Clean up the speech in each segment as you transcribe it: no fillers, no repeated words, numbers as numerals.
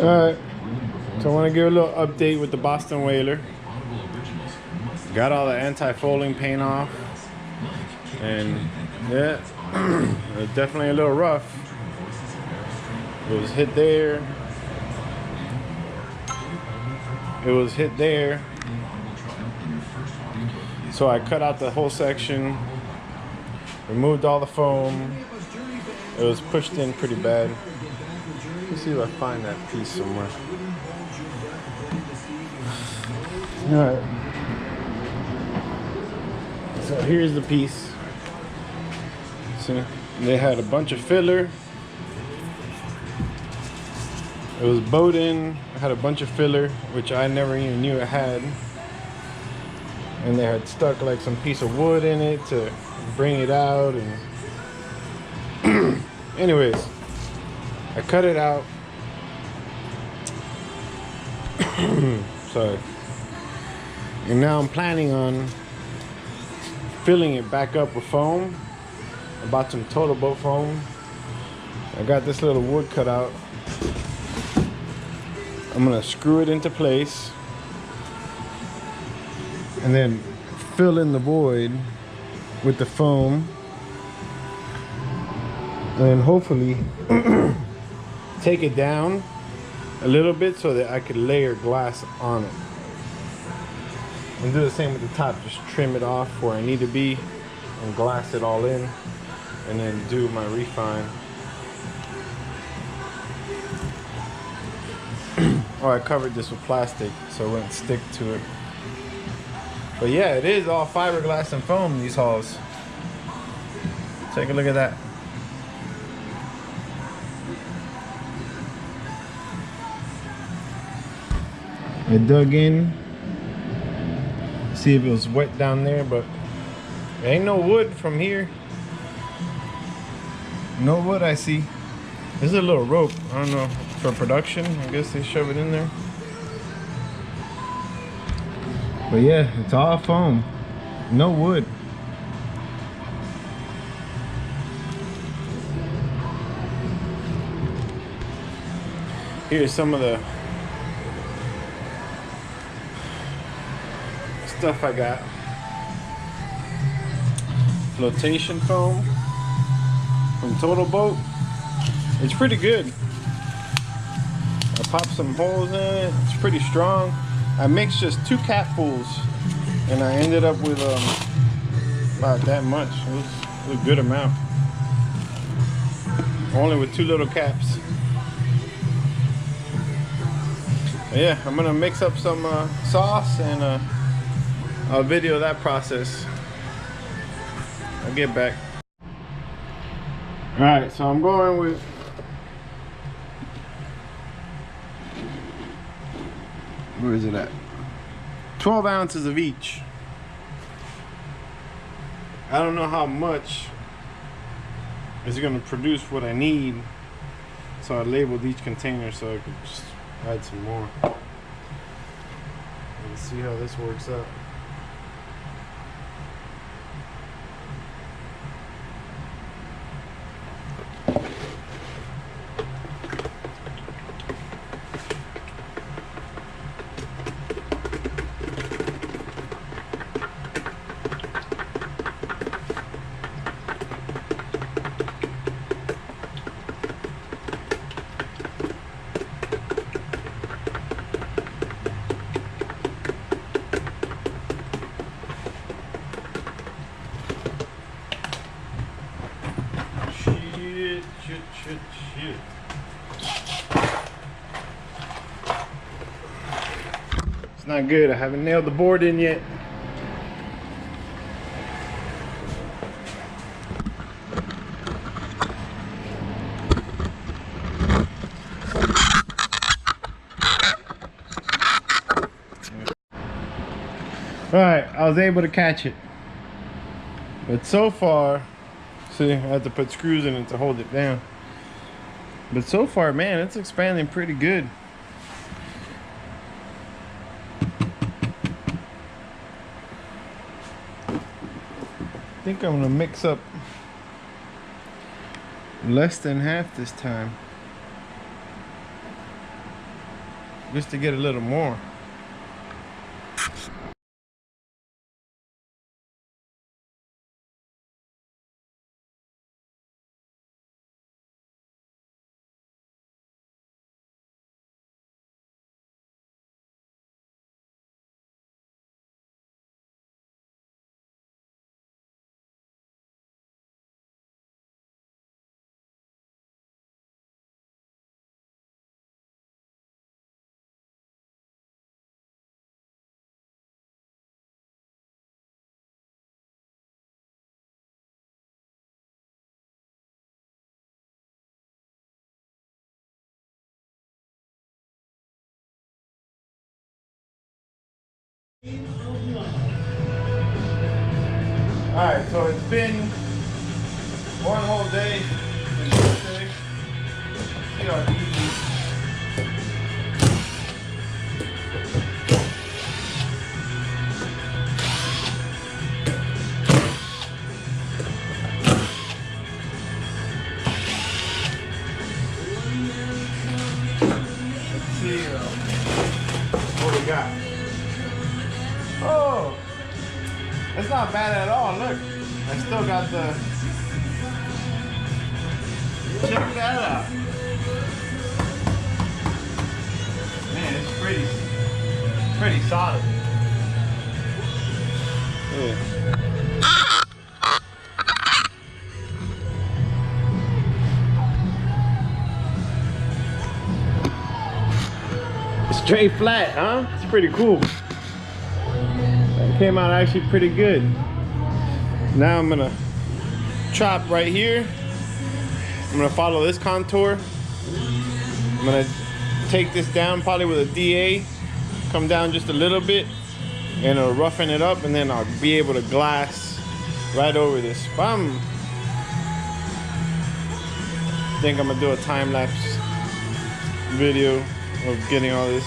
Alright, so I want to give a little update with the Boston Whaler. Got all the anti-folding paint off, and yeah, it was definitely a little rough. It was hit there. It was hit there. So I cut out the whole section, removed all the foam. It was pushed in pretty bad. Let's see if I find that piece somewhere. Alright. So here's the piece. See, they had a bunch of filler. It was bowed in. It had a bunch of filler, which I never even knew it had. And they had stuck like some piece of wood in it to bring it out. And anyways, I cut it out. Sorry. And now I'm planning on filling it back up with foam. I bought some Total Boat foam. I got this little wood cut out. I'm gonna screw it into place and then fill in the void with the foam, and then hopefully take it down a little bit so that I could layer glass on it. And do the same with the top, just trim it off where I need to be and glass it all in, and then do my refine. Oh, I covered this with plastic so it wouldn't stick to it. But yeah, it is all fiberglass and foam, these hulls. Take a look at that. I dug in, see if it was wet down there, but there ain't no wood from here. No wood I see. There's a little rope, I don't know, for production. I guess they shove it in there. But yeah, it's all foam, no wood. Here's some of the stuff I got. Flotation foam from Total Boat. It's pretty good. I popped some holes in it. It's pretty strong. I mixed just 2 capfuls and I ended up with about that much. It was a good amount. Only with 2 little caps. But yeah, I'm gonna mix up some sauce and I'll video that process. I'll get back. Alright, so I'm going with where is it at? 12 ounces of each. I don't know how much is going to produce what I need, so I labeled each container so I could just add some more. Let's see how this works out. Shit. It's not good. I haven't nailed the board in yet. Alright, I was able to catch it. But so far, see, I had to put screws in it to hold it down. But so far, man, it's expanding pretty good. I think I'm gonna mix up less than half this time. just to get a little more. Alright, so it's been one whole day. See our easy. Let's see what we got. Oh! It's not bad at all, look. I still got the... Check that out. Man, it's pretty solid. Yeah. Straight flat, huh? It's pretty cool. That came out actually pretty good. Now I'm gonna chop right here. I'm gonna follow this contour. I'm gonna take this down probably with a DA, come down just a little bit, and it'll roughen it up, and then I'll be able to glass right over this. But I think I'm gonna do a time-lapse video of getting all this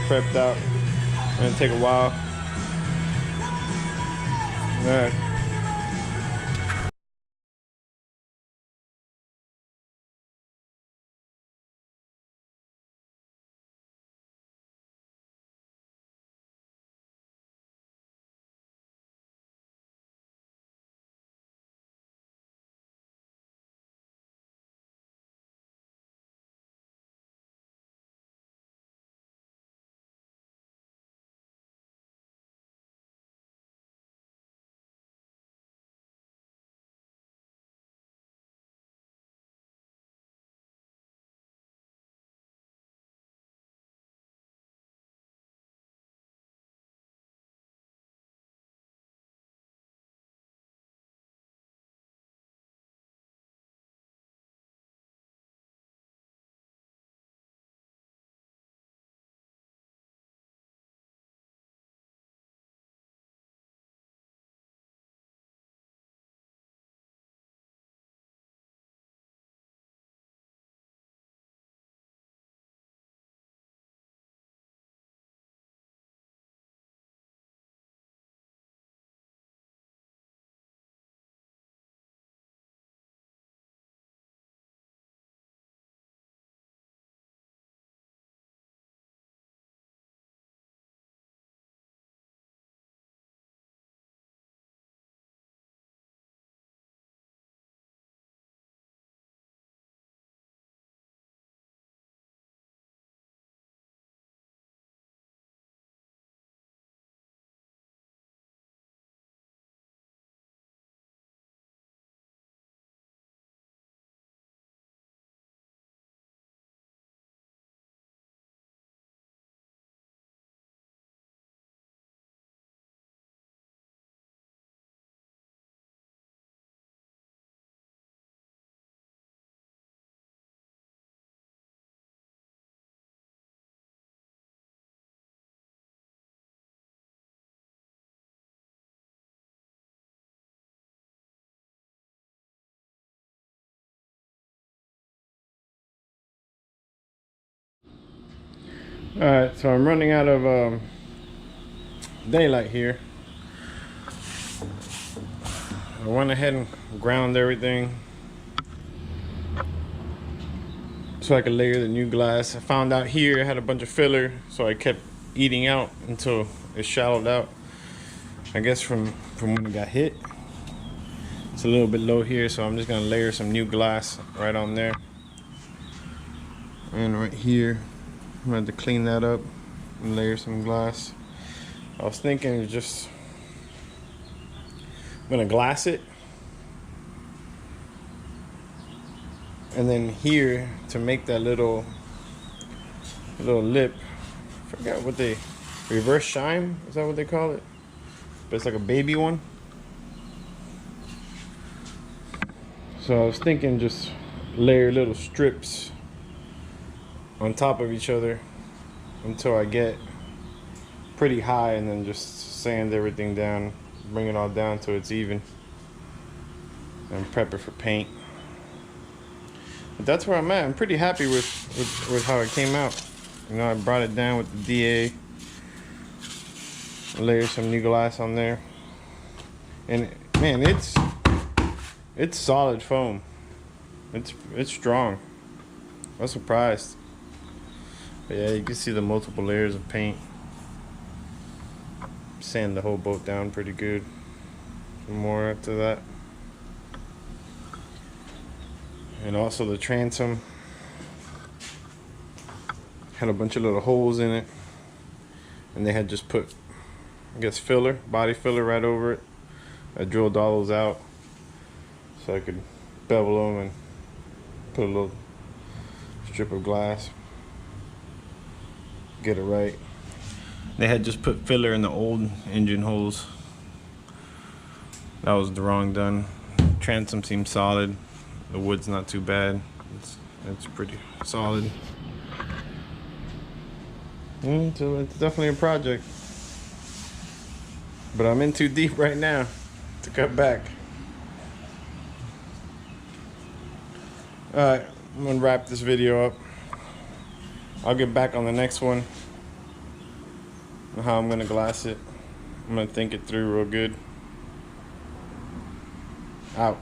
prepped out. It's gonna take a while. All right. All right, so I'm running out of daylight here. I went ahead and ground everything. so I could layer the new glass. I found out here it had a bunch of filler, so I kept eating out until it shallowed out. I guess from when it got hit. It's a little bit low here, so I'm just gonna layer some new glass right on there. And right here, I'm gonna have to clean that up and layer some glass. I was thinking just, I'm gonna glass it. And then here, to make that little lip, I forgot what they, reverse shine, is that what they call it? But it's like a baby one. So I was thinking just layer little strips on top of each other until I get pretty high, and then just sand everything down, bring it all down till it's even, and prep it for paint. But that's where I'm at. I'm pretty happy with how it came out. You know, I brought it down with the DA, layer some new glass on there, and man, it's solid foam. It's strong. I was surprised. But yeah, you can see the multiple layers of paint. Sand the whole boat down pretty good. Some more after that. And also the transom had a bunch of little holes in it, and they had just put, I guess, filler, body filler right over it. I drilled all those out so I could bevel them and put a little strip of glass, get it right. They had just put filler in the old engine holes. That was the wrong done. Transom seems solid. The wood's not too bad. It's pretty solid. So it's definitely a project. But I'm in too deep right now to cut back. Alright, I'm gonna wrap this video up. I'll get back on the next one on how I'm gonna glass it. I'm gonna think it through real good. Out.